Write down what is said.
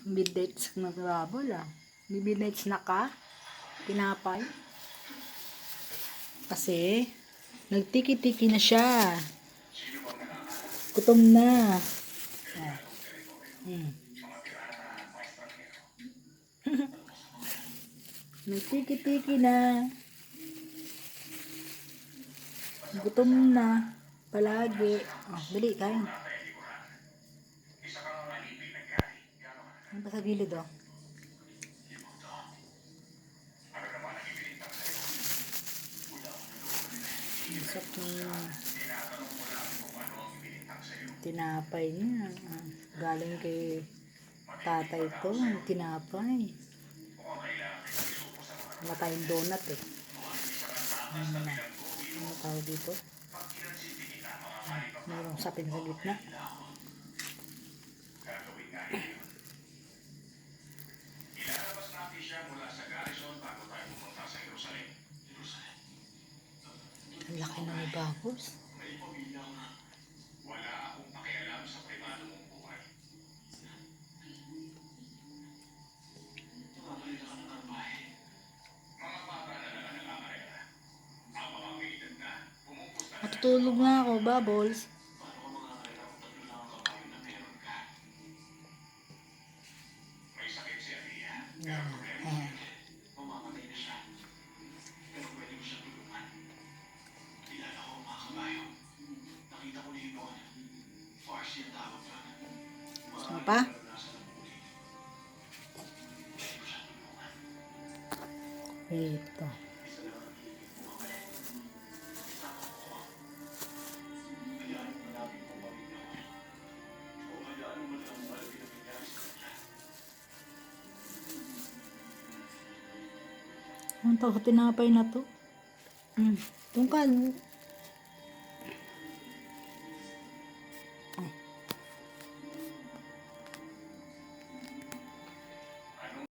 Midnight snack na babol ah. Midnight snack ka? Tinapay? Kasi, nagtiki-tiki na siya. Gutom na. Ah. Nagtiki-tiki na. Gutom na. Palagi. Oh, dali, kain. Ano ba sa gilid oh? Isap na tinapay niya. Ah, galing kay tatay to. Tinapay. Wala tayong donut eh. Ano na? Ano tawag dito? Mayroong sapin sa gitna. Ang laki na may bagos. Matutulog na ako, Bubbles. Yan. Gusto mo pa? Ito. Ang tawag tinapay na to. Tungkal.